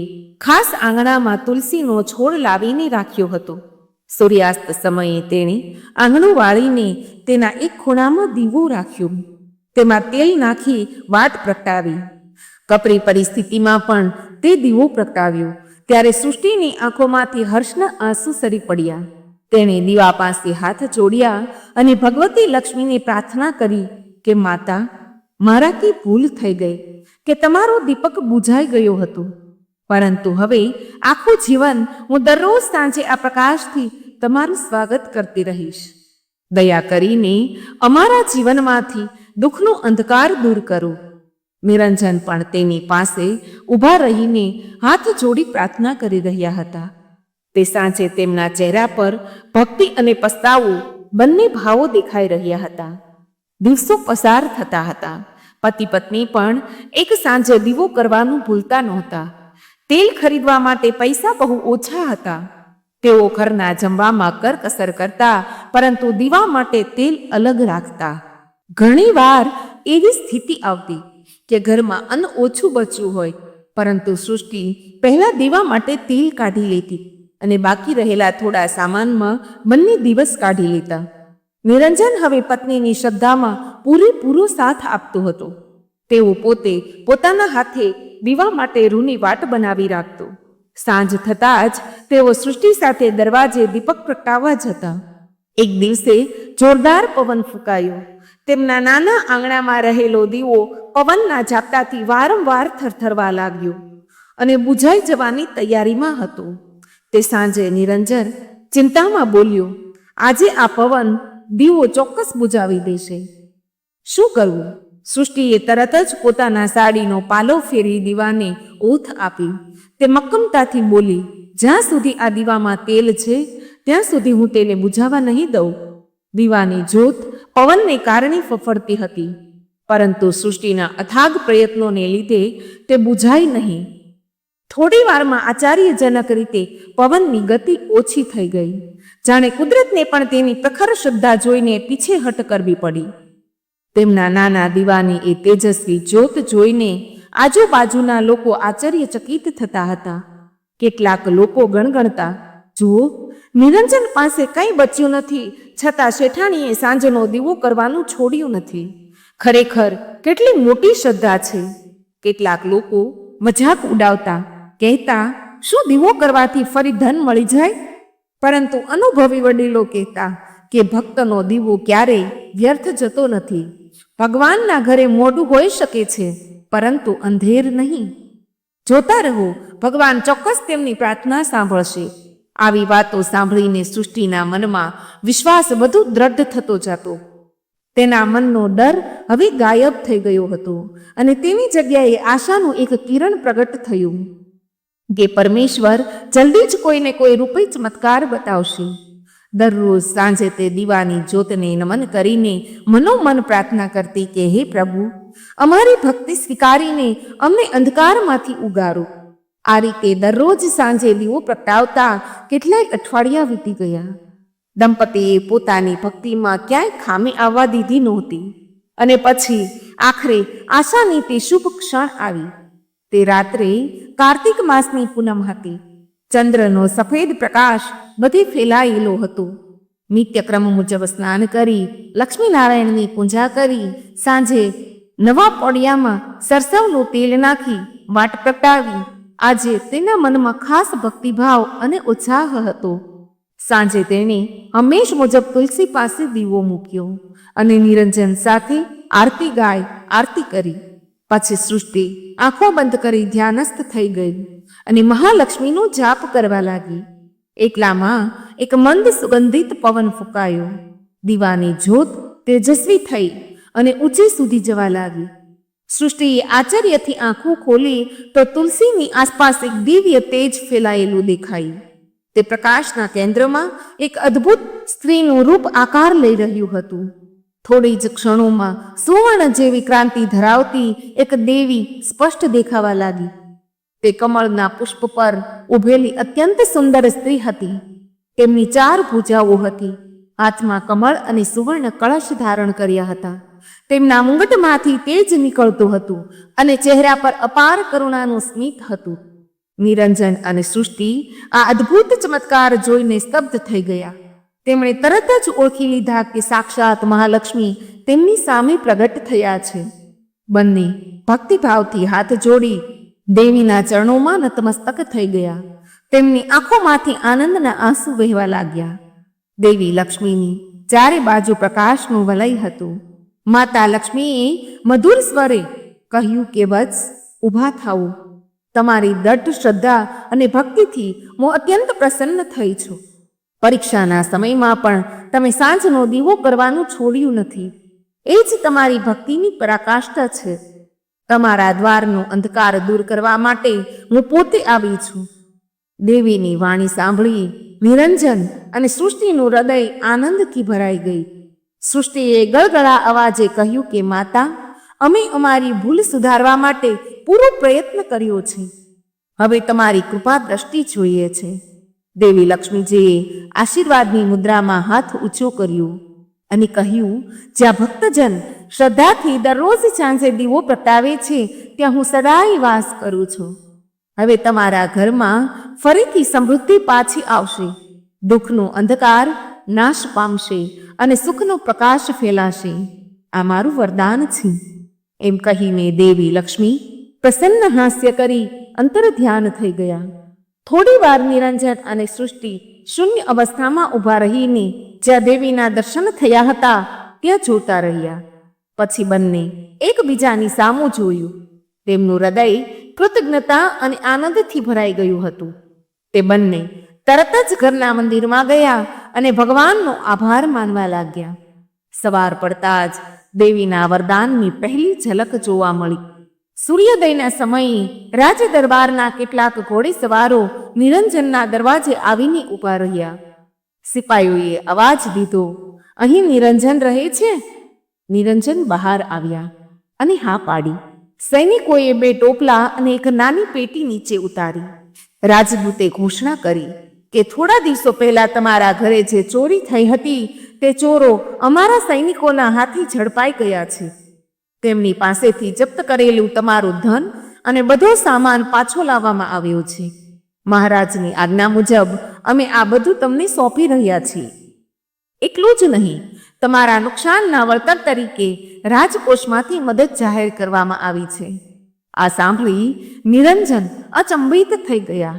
ખાસ આંગણામાં તુલસીનો છોડ લાવીને રાખ્યો હતો. સૂર્યાસ્ત સમયે તેણે આંગણું વાળીને તેના એક ખૂણામાં દીવો રાખ્યો. તેમાં તેલ નાખી વાટ પ્રગટાવી. કપરી પરિસ્થિતિમાં પણ તે દીવો પ્રગટાવ્યો ત્યારે સૃષ્ટિની આંખોમાંથી હર્ષના આંસુ સરી પડ્યા. તેણે દીવા પાસે હાથ જોડ્યા અને ભગવતી લક્ષ્મીને પ્રાર્થના કરી કે માતા, મારાથી ભૂલ થઈ ગઈ કે તમારો દીપક બુઝાઈ ગયો હતો, પરંતુ હવે આખું જીવન હું દરરોજ સાંજે આ પ્રકાશથી તમારું સ્વાગત કરતી રહીશ. દયા કરીને અમારા જીવનમાંથી દુઃખનો અંધકાર દૂર કરો. નિરંજન પણ તેની પાસે ઊભા રહીને હાથ જોડી પ્રાર્થના કરી રહ્યા હતા. તે સાંજે તેમના ચહેરા પર ભક્તિ અને પસ્તાવો બંને ભાવો દેખાઈ રહ્યા હતા. દિવસો પસાર થતા હતા. પતિ પત્ની પણ એક સાંજે દીવો કરવાનું ભૂલતા નહોતા. તેલ ખરીદવા માટે પૈસા બહુ ઓછા હતા. તેઓ ઘરના જમવામાં કરકસર કરતા, પરંતુ દીવા માટે તેલ અલગ રાખતા. ઘણીવાર એવી સ્થિતિ આવતી કે ઘરમાં અન્ન ઓછું બચ્યું હોય, પરંતુ સૃષ્ટિ પહેલા દીવા માટે તેલ કાઢી લેતી અને બાકી રહેલા થોડા સામાનમાં બંને દિવસ કાઢી લેતા. નિરંજન હવે પત્નીની શ્રદ્ધામાં પૂરેપૂરો સાથ આપતો હતો. તેઓ પોતે પોતાના હાથે દીવા માટે રૂની વાટ બનાવી રાખતો. સાંજ થતાં જ તેઓ સૃષ્ટિ સાથે દરવાજે દીપક પ્રગટાવવા જતા. એક દિવસે જોરદાર પવન ફૂંકાયો. તેમના નાના આંગણામાં રહેલો દીવો પવનના ઝાપટાથી વારંવાર થરથરવા લાગ્યો અને બુઝાઈ જવાની તૈયારીમાં હતો. તે સાંજે નિરંજન ચિંતામાં બોલ્યો, આજે આ પવન દીવો ચોક્કસ બુઝાવી દેશે. શું કરવું? સૃષ્ટિએ તરત જ પોતાના સાડીનો પાલો ફેરી દીવાને ઓથ આપી. તે મક્કમતાથી બોલી, જ્યાં સુધી આ દીવામાં તેલ છે ત્યાં સુધી હું તેને બુઝાવા નહીં દઉં. દીવાની જ્યોત પવનને કારણે ફફડતી હતી, પરંતુ સૃષ્ટિના અથાગ પ્રયત્નોને લીધે તે બુઝાઈ નહીં. થોડી વારમાં આશ્ચર્યજનક રીતે પવનની ગતિ ઓછી થઈ ગઈ. જાણે કુદરતને પણ તેની પ્રખર શ્રદ્ધા જોઈને પીછેહટ કરવી પડી. તેમના નાના દીવાની એ તેજસ્વી જ્યોત જોઈને આજુબાજુના લોકો આશ્ચર્યચકિત થતા હતા. કેટલાક લોકો ગણગણતા, જુઓ, નિરંજન પાસે કંઈ બચ્યું નથી, છતાં શેઠાણીએ સાંજનો દીવો કરવાનું છોડ્યું નથી. ખરેખર કેટલી મોટી શ્રદ્ધા છે. કેટલાક લોકો મજાક ઉડાવતા કહેતા, શું દીવો કરવાથી ફરી ધન મળી જાય? પરંતુ અનુભવી વડીલો કહેતા કે ભક્તનો દીવો ક્યારેય વ્યર્થ જતો નથી. ભગવાનના ઘરે મોઢું હોઈ શકે છે, પરંતુ અંધેર નહીં. જોતા રહો, ભગવાન ચોક્કસ તેમની પ્રાર્થના સાંભળશે. આવી વાતો સાંભળીને સૃષ્ટિના મનમાં વિશ્વાસ વધુ દ્રઢ થતો જતો. તેના મનનો ડર હવે ગાયબ થઈ ગયો હતો અને તેની જગ્યાએ આશાનું એક કિરણ પ્રગટ થયું કે પરમેશ્વર જલ્દી જ કોઈને કોઈ રૂપે ચમત્કાર બતાવશે. દરરોજ સાંજે તે દીવાની જ્યોતને નમન કરીને મનોમન પ્રાર્થના કરતી કે હે પ્રભુ, અમારી ભક્તિ સ્વીકારીને અમને અંધકારમાંથી ઉગારો. આ રીતે દરરોજ સાંજે દીવો પ્રગટાવતા કેટલાય અઠવાડિયા વીતી ગયા. દંપતીએ પોતાની ભક્તિમાં ક્યાંય ખામી આવવા દીધી નહોતી અને પછી આખરે આશાની તે શુભ ક્ષણ આવી. તે રાત્રે કાર્તિક માસની પૂનમ હતી. ચંદ્રનો સફેદ પ્રકાશ બધે ફેલાયેલો હતો. નિત્યક્રમ મુજબ સ્નાન કરી લક્ષ્મીનારાયણની પૂજા કરી સાંજે નવા પોડિયામાં સરસવનું તેલ નાખી વાટ પ્રગટાવી. આજે તેના મનમાં ખાસ ભક્તિભાવ અને ઉત્સાહ હતો. સાંજે તેણે હંમેશ મુજબ તુલસી પાસે દીવો મૂક્યો અને નિરંજન સાથે આરતી ગાય આરતી કરી. પછી સૃષ્ટિ આંખો બંધ કરી ધ્યાનસ્થ થઈ ગઈ અને મહાલક્ષ્મીનો જાપ કરવા લાગી. એકલામાં એક મંદ સુગંધિત પવન ફૂંકાયો. દીવાની જ્યોત તેજસ્વી થઈ અને ઊંચે સુધી જવા લાગી. સૃષ્ટિએ આશ્ચર્યથી આંખો ખોલી તો તુલસીની આસપાસ એક દિવ્ય તેજ ફેલાયેલું દેખાયું. તે પ્રકાશના કેન્દ્રમાં એક અદ્ભુત સ્ત્રીનું રૂપ આકાર લઈ રહ્યું હતું. થોડી જ ક્ષણોમાં સુવર્ણ જેવી ક્રાંતિ ધરાવતી એક દેવી સ્પષ્ટ દેખાવા લાગી. તે કમળના પુષ્પ પર ઊભેલી અત્યંત સુંદર સ્ત્રી હતી. તેમની 4 ભુજાઓ હતી. હાથમાં કમળ અને સુવર્ણ કળશ ધારણ કર્યા હતા. તેમના મુંગટમાંથી તેજ નીકળતું હતું અને ચહેરા પર અપાર કરુણાનું સ્મિત હતું. નિરંજન અને સૃષ્ટિ આ અદ્ભુત ચમત્કાર જોઈને સ્તબ્ધ થઈ ગયા. તેમણે તરત જ ઓળખી લીધા કે સાક્ષાત મહાલક્ષ્મી તેમની સામે પ્રગટ થયા છે. બંને ભક્તિભાવથી હાથ જોડી દેવીના ચરણોમાં નતમસ્તક થઈ ગયા. તેમની આંખોમાંથી આનંદના આંસુ વહેવા લાગ્યા. દેવી લક્ષ્મીની ચારે બાજુ પ્રકાશનું વલય હતું. માતા લક્ષ્મીએ મધુર સ્વરે કહ્યું કે વત્સ, ઊભા થાઓ. તમારી દૃઢ શ્રદ્ધા અને ભક્તિથી હું અત્યંત પ્રસન્ન થઈ છું. પરીક્ષાના સમયમાં પણ તમે સાંજનો દીવો કરવાનું છોડ્યું નથી. એ જ તમારી ભક્તિની પરાકાષ્ઠા છે. તમારા દ્વારનો અંધકાર દૂર કરવા માટે હું પોતે આવી છું. દેવીની વાણી સાંભળી નિરંજન અને સૃષ્ટિનું હૃદય આનંદથી ભરાઈ ગઈ. સૃષ્ટિએ ગળગળા અવાજે કહ્યું કે માતા, અમે અમારી ભૂલ સુધારવા માટે પૂરો પ્રયત્ન કર્યો છે. હવે તમારી કૃપા દ્રષ્ટિ જોઈએ છે. દેવી લક્ષ્મીજીએ આશીર્વાદની મુદ્રામાં હાથ ઊંચો કર્યો અને કહ્યું, જ્યાં ભક્તજન શ્રદ્ધાથી દરરોજ સાંજે દીવો પ્રગટાવે છે, ત્યાં હું સદાય વાસ કરું છું. હવે તમારા ઘરમાં ફરીથી સમૃદ્ધિ પાછી આવશે. દુઃખનો અંધકાર નાશ પામશે અને સુખનો પ્રકાશ ફેલાશે. આ મારું વરદાન છે. એમ કહીને દેવી લક્ષ્મી પ્રસન્ન હાસ્ય કરી અંતર ધ્યાન થઈ ગયા. થોડી વાર નિરંજન અને સૃષ્ટિ શૂન્ય અવસ્થામાં ઊભા રહીને જ્યાં દેવીના દર્શન થયા હતા ત્યાં જોતા રહ્યા. પછી બંને એકબીજાની સામું જોયું. તેમનું હૃદય કૃતજ્ઞતા અને આનંદથી ભરાઈ ગયું હતું. તે બંને તરત જ ઘરના મંદિરમાં ગયા અને ભગવાનનો આભાર માનવા લાગ્યા. સવાર પડતા જ દેવીના વરદાનની પહેલી ઝલક જોવા મળી. સૂર્યોદયના સમયે રાજ દરબારના કેટલાક ઘોડેસવારો નિરંજનના દરવાજે આવીને ઊભા રહ્યા. સિપાહીઓએ અવાજ દીધો, અહીં નિરંજન રહે છે? નિરંજન બહાર આવ્યા અને હા પાડી. સૈનિકોએ 2 ટોપલા અને એક નાની પેટી નીચે ઉતારી. રાજદૂતે ઘોષણા કરી કે થોડા દિવસો પહેલા તમારા ઘરે જે ચોરી થઈ હતી તે ચોરો અમારા સૈનિકોના હાથે ઝડપાઈ ગયા છે. તેમની પાસેથી જપ્ત કરેલું તમારું ધન અને બધો સામાન પાછો લાવવામાં આવ્યો છે. મહારાજની આજ્ઞા મુજબ અમે આ બધું તમને સોંપી રહ્યા છીએ. એટલું જ નહીં, તમારા નુકસાનના વળતર તરીકે રાજકોષમાંથી મદદ જાહેર કરવામાં આવી છે. આ સાંભળી નિરંજન અચંબિત થઈ ગયા.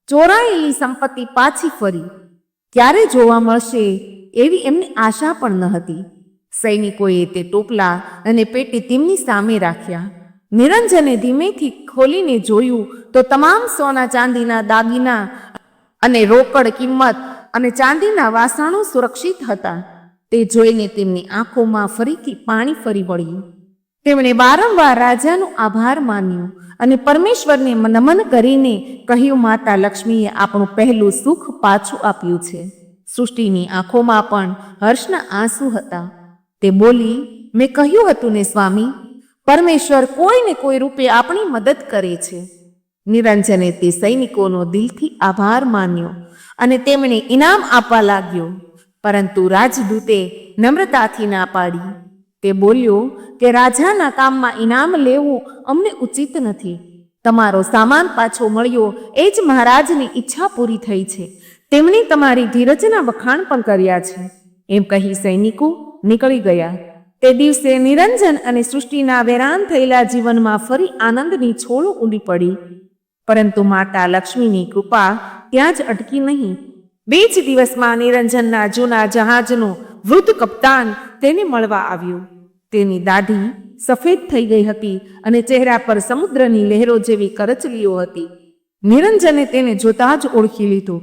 ચોરાયેલી સંપત્તિ પાછી ફરી ક્યારે જોવા મળશે એવી એમની આશા પણ ન હતી. સૈનિકોએ તે ટોપલા અને પેટી તેમની સામે રાખ્યા. નિરંજને ધીમેથી ખોલીને જોયું તો તમામ સોના ચાંદીના દાગીના અને રોકડ કિંમત અને ચાંદીના વાસણો સુરક્ષિત હતા. તે જોઈને તેમની આંખોમાં ફરીથી પાણી ફરી વળ્યું. તેમણે વારંવાર રાજાનો આભાર માન્યો અને પરમેશ્વરને નમન કરીને કહ્યું, માતા લક્ષ્મીએ આપણું પહેલું સુખ પાછું આપ્યું છે. સૃષ્ટિની આંખોમાં પણ હર્ષના આંસુ હતા. તે બોલી, મેં કહ્યું હતું ને સ્વામી, પરમેશ્વર કોઈને કોઈ રૂપે આપણી મદદ કરે છે. નિરંજને તે સૈનિકોનો દિલથી આભાર માન્યો અને તેમણે ઇનામ આપવા લાગ્યો. પરંતુ રાજદૂતે નમ્રતાથી ના પાડી. તે બોલ્યો કે રાજાના કામમાં ઇનામ લેવું અમને ઉચિત નથી. તમારો સામાન પાછો મળ્યો એ જ મહારાજની ઈચ્છા પૂરી થઈ છે. તેમણે તમારી ધીરજના વખાણ પણ કર્યા છે. એમ કહી સૈનિકો નીકળી ગયા. તે દિવસે નિરંજન અને સૃષ્ટિના વેરાન થયેલા જીવનમાં ફરી આનંદની છોડ ઊંડી પડી. પરંતુ માતા લક્ષ્મીની કૃપા ત્યાં જ અટકી નહીં. 2 જ દિવસમાં નિરંજનના જૂના જહાજનો વૃદ્ધ કપ્તાન તેને મળવા આવ્યો. તેની દાઢી સફેદ થઈ ગઈ હતી અને ચહેરા પર સમુદ્રની લહેરો જેવી કરચલીઓ હતી. નિરંજને તેને જોતા જ ઓળખી લીધો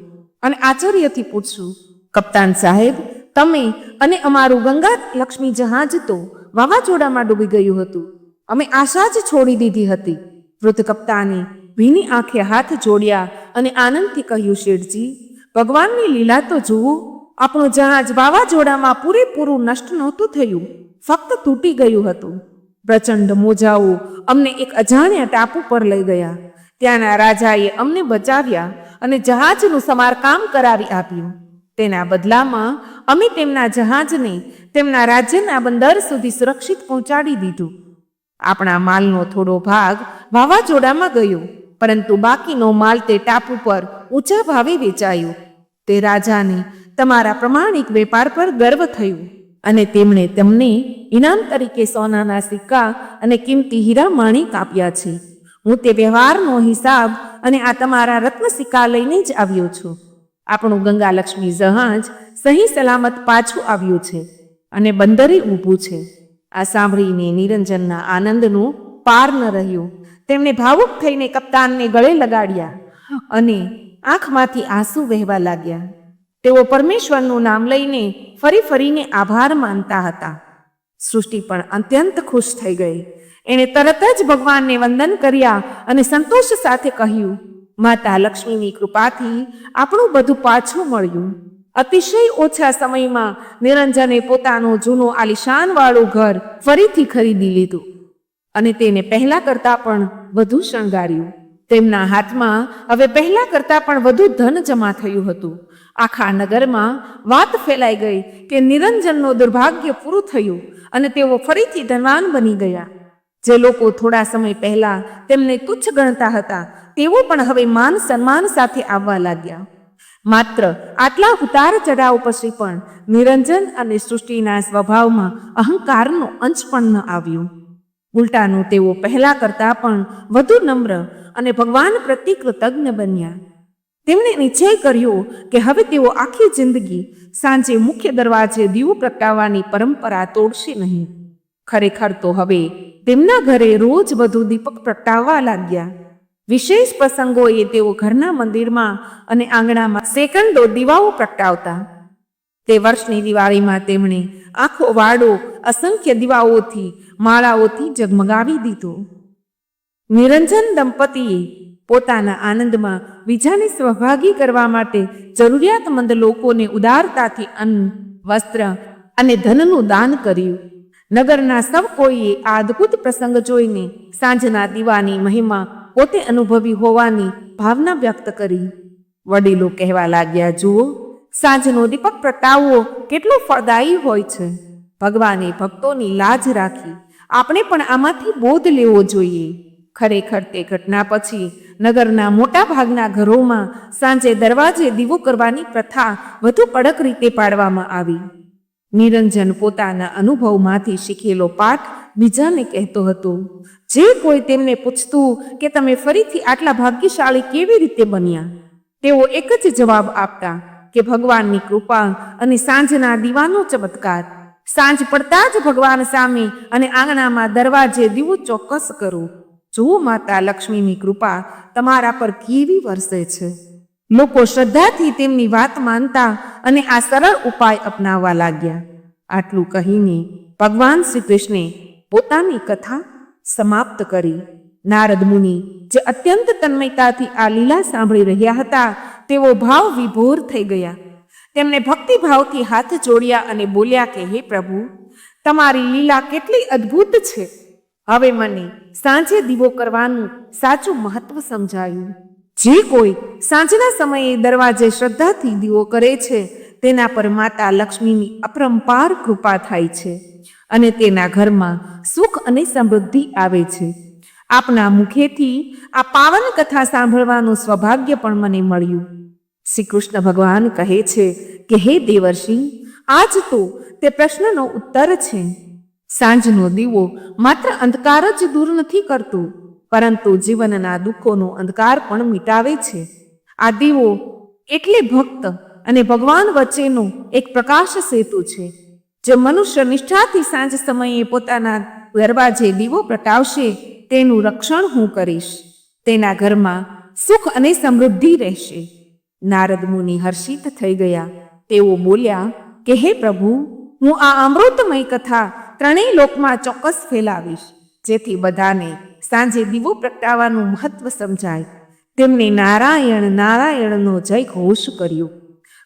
અને આશ્ચર્યથી પૂછ્યું, કપ્તાન સાહેબ, તમે અને અમારું ગંગા લક્ષ્મી જહાજ તો વાવાઝોડામાં ડૂબી ગયું હતું. અમે આશા જ છોડી દીધી હતી. વૃદ્ધ કપ્તાને ભીની આંખે હાથ જોડ્યા અને આનંદથી કહ્યું, શેઠજી, ભગવાનની લીલા તો જુઓ. આપણું જહાજ વાવાઝોડામાં પૂરેપૂરું નષ્ટ નહોતું થયું, ફક્ત તૂટી ગયું હતું. પ્રચંડ મોજાઓ અમને એક અજાણ્યા ટાપુ પર લઈ ગયા. ત્યાંના રાજાએ અમને બચાવ્યા અને જહાજનું સમારકામ કરાવી આપ્યું. તેના બદલામાં અમે તેમના જહાજને તેમના રાજ્યના બંદર સુધી સુરક્ષિત પહોંચાડી દીધું. આપણા માલનો થોડો ભાગ વાવાઝોડામાં ગયો, પરંતુ બાકીનો માલ તે ટાપુ પર ઊંચા ભાવે વેચાયો. તે રાજાને તમારા પ્રમાણિક વેપાર પર ગર્વ થયું અને તેમણે તમને ઇનામ તરીકે સોનાના સિક્કા અને કિંમતી હીરા માણિક આપ્યા છે. હું તે વ્યવહારનો હિસાબ અને આ તમારા રત્ન સિક્કા લઈને જ આવ્યો છું. આપણું ગંગા લક્ષ્મી જહાજ સહી સલામત પાછું આવ્યું છે અને બંદરે ઊભું છે. આ સાંભળીને નિરંજનના આનંદનો પાર ન રહ્યો. તેમણે ભાવુક થઈને કપ્તાનને ગળે લગાડ્યા અને આંખમાંથી આંસુ વહેવા લાગ્યા. તેઓ પરમેશ્વરનું નામ લઈને ફરીને આભાર માનતા હતા. સૃષ્ટિ પણ અત્યંત ખુશ થઈ ગઈ. એણે તરત જ ભગવાનને વંદન કર્યા અને સંતોષ સાથે કહ્યું, માતા લક્ષ્મીની કૃપાથી આપણું બધું પાછું મળ્યું. અતિશય ઓછા સમયમાં નિરંજને પોતાનું જૂનું આલિશાનવાળું ઘર ફરીથી ખરીદી લીધું અને તેને પહેલા કરતાં પણ વધુ શણગાર્યું. તેમના હાથમાં હવે પહેલા કરતાં પણ વધુ ધન જમા થયું હતું. આખા નગરમાં વાત ફેલાઈ ગઈ કે નિરંજનનું દુર્ભાગ્ય પૂરું થયું અને તેઓ ફરીથી ધનવાન બની ગયા. જે લોકો થોડા સમય પહેલા તેમને તુચ્છ ગણતા હતા તેઓ પણ હવે માન સન્માન સાથે આવવા લાગ્યા. માત્ર આટલા ઉતાર ચઢાવ પછી પણ નિરંજન અને સૃષ્ટિના સ્વભાવમાં અહંકારનો અંશ પણ ન આવ્યો. ઉલટાનું તેઓ પહેલા કરતાં પણ વધુ નમ્ર અને ભગવાન પ્રત્યે કૃતજ્ઞ બન્યા. તેમણે નિશ્ચય કર્યો કે હવે તેઓ આખી જિંદગી સાંજે મુખ્ય દરવાજે દીવો પ્રગટાવવાની પરંપરા તોડશે નહીં. ખરેખર તો હવે તેમના ઘરે રોજ વધુ દીપક પ્રગટાવવા લાગ્યા. વિશેષ પ્રસંગોએ તેઓ ઘરના મંદિરમાં અને આંગણામાં સેકન્ડો દીવાઓ પ્રગટાવતા. તે વર્ષની દિવાળીમાં તેમણે આખો વાડો અસંખ્ય દીવાઓથી માળાઓથી જગમગાવી દીધો. નિરંજન દંપતીએ પોતાના આનંદમાં બીજાને સહભાગી કરવા માટે જરૂરિયાતમંદ લોકોને ઉદારતાથી અન્ન, વસ્ત્ર અને ધનનું દાન કર્યું. નગરના સૌ કોઈએ આ અદ્ભુત પ્રસંગ જોઈને સાંજના દીવાની મહિમા પોતે અનુભવી હોવાની ભાવના વ્યક્ત કરી. વડીલો કહેવા લાગ્યા, જુઓ, સાંજનો દીપક પ્રગટાવવો કેટલો ફળદાયી હોય છે. ભગવાને ભક્તોની લાજ રાખી. આપણે પણ આમાંથી બોધ લેવો જોઈએ. ખરેખર તે ઘટના પછી નગરના મોટા ભાગના ઘરોમાં સાંજે દરવાજે દીવો કરવાની પ્રથા વધુ કડક રીતે પાડવામાં આવી. નિરંજન પોતાના અનુભવમાંથી શીખેલો પાઠ બીજાને કહેતો હતો. જે કોઈ તેમને પૂછતું કે તમે ફરીથી આટલા ભાગ્યશાળી કેવી રીતે બન્યા, તેઓ એક જ જવાબ આપતા કે ભગવાનની કૃપા અને સાંજના દીવાનો ચમત્કાર. સાંજ પડતા જ ભગવાન સામે અને આંગણામાં દરવાજે દીવો ચોક્કસ કરો. જુઓ માતા લક્ષ્મીની કૃપા તમારા પર કેવી વરસે છે. લોકો શ્રદ્ધાથી તેમની વાત માનતા અને આ સરળ ઉપાય અપનાવવા લાગ્યા. આટલું કહીને ભગવાન શ્રી કૃષ્ણે પોતાની કથા સમાપ્ત કરી. નારદ મુનિ, જે અત્યંત તન્મયતાથી આ લીલા સાંભળી રહ્યા હતા, તેઓ ભાવ વિભોર થઈ ગયા. તેમણે ભક્તિભાવથી હાથ જોડ્યા અને બોલ્યા કે હે પ્રભુ, તમારી લીલા કેટલી અદ્ભુત છે. હવે મને સાંજે દીવો કરવાનું સાચું મહત્વ સમજાયું. જે કોઈ સાંજના સમયે દરવાજે શ્રદ્ધાથી દીવો કરે છે તેના પર માતા લક્ષ્મીની અપરંપાર કૃપા થાય છે અને તેના ઘરમાં સુખ અને સમૃદ્ધિ આવે છે. આપના મુખેથી આ પાવન કથા સાંભળવાનું સૌભાગ્ય પણ મને મળ્યું. શ્રી કૃષ્ણ ભગવાન કહે છે કે હે દેવર્ષિ, આજ તો તે પ્રશ્નનો ઉત્તર છે. સાંજનો દીવો માત્ર અંધકાર જ દૂર નથી કરતું, પરંતુ જીવનના દુઃખોનો અંધકાર પણ મિટાવે છે. આ દીવો એટલે ભક્ત અને ભગવાન વચ્ચેનો એક પ્રકાશ સેતુ છે. જે મનુષ્ય નિષ્ઠાથી સાંજ સમયે પોતાના દરવાજે દીવો પ્રગટાવશે તેનું રક્ષણ હું કરીશ. તેના ઘરમાં સુખ અને સમૃદ્ધિ રહેશે. નારદ મુનિ હર્ષિત થઈ ગયા. તેઓ બોલ્યા કે હે પ્રભુ, હું આ અમૃતમય કથા ત્રણેય લોકમાં ચોક્કસ ફેલાવીશ, જેથી બધાને સાંજે દીવો પ્રગટાવવાનું મહત્વ સમજાય. તેમને નારાયણ નારાયણનો જય ઘોષ કર્યો.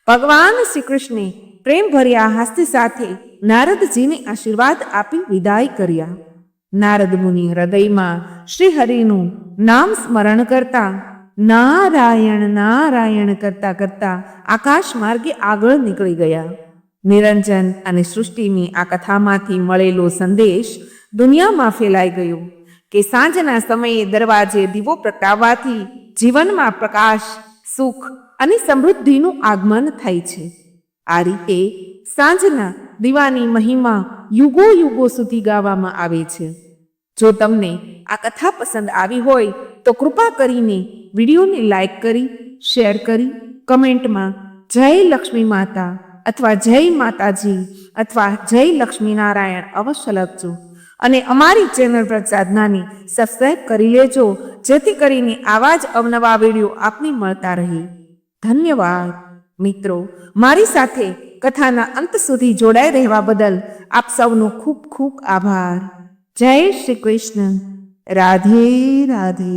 ભગવાન શ્રી કૃષ્ણે પ્રેમભર્યા હાસ્ય સાથે નારદજીને આશીર્વાદ આપી વિદાય કર્યા. નારદ મુનિ હૃદયમાં શ્રી હરિનું નામ સ્મરણ કરતા નારાયણ નારાયણ કરતા કરતા આકાશ માર્ગે આગળ નીકળી ગયા. નિરંજન અને સૃષ્ટિની આ કથામાંથી મળેલો સંદેશ દુનિયામાં ફેલાઈ ગયો કે સાંજના સમયે દરવાજે દીવો પ્રગટાવવાથી જીવનમાં પ્રકાશ, સુખ અને સમૃદ્ધિનું આગમન થાય છે. આ રીતે સાંજના દીવાની મહિમા યુગો યુગો સુધી ગાવામાં આવે છે. જો તમને આ કથા પસંદ આવી હોય તો કૃપા કરીને વિડીયોને લાઈક કરી, શેર કરી, કમેન્ટમાં જય લક્ષ્મી માતા અથવા જય માતાજી અથવા જય લક્ષ્મીનારાયણ અવશ્ય લખજો. અને અમારી ચેનલ પર સાધનાની સબસ્ક્રાઈબ કરી લેજો, જેથી કરીને આવા જ અવનવા વિડીયો આપને મળતા રહે. ધન્યવાદ મિત્રો. મારી સાથે કથાના અંત સુધી જોડાઈ રહેવા બદલ આપ સૌનો ખૂબ ખૂબ આભાર. જય શ્રી કૃષ્ણ. રાધે રાધે.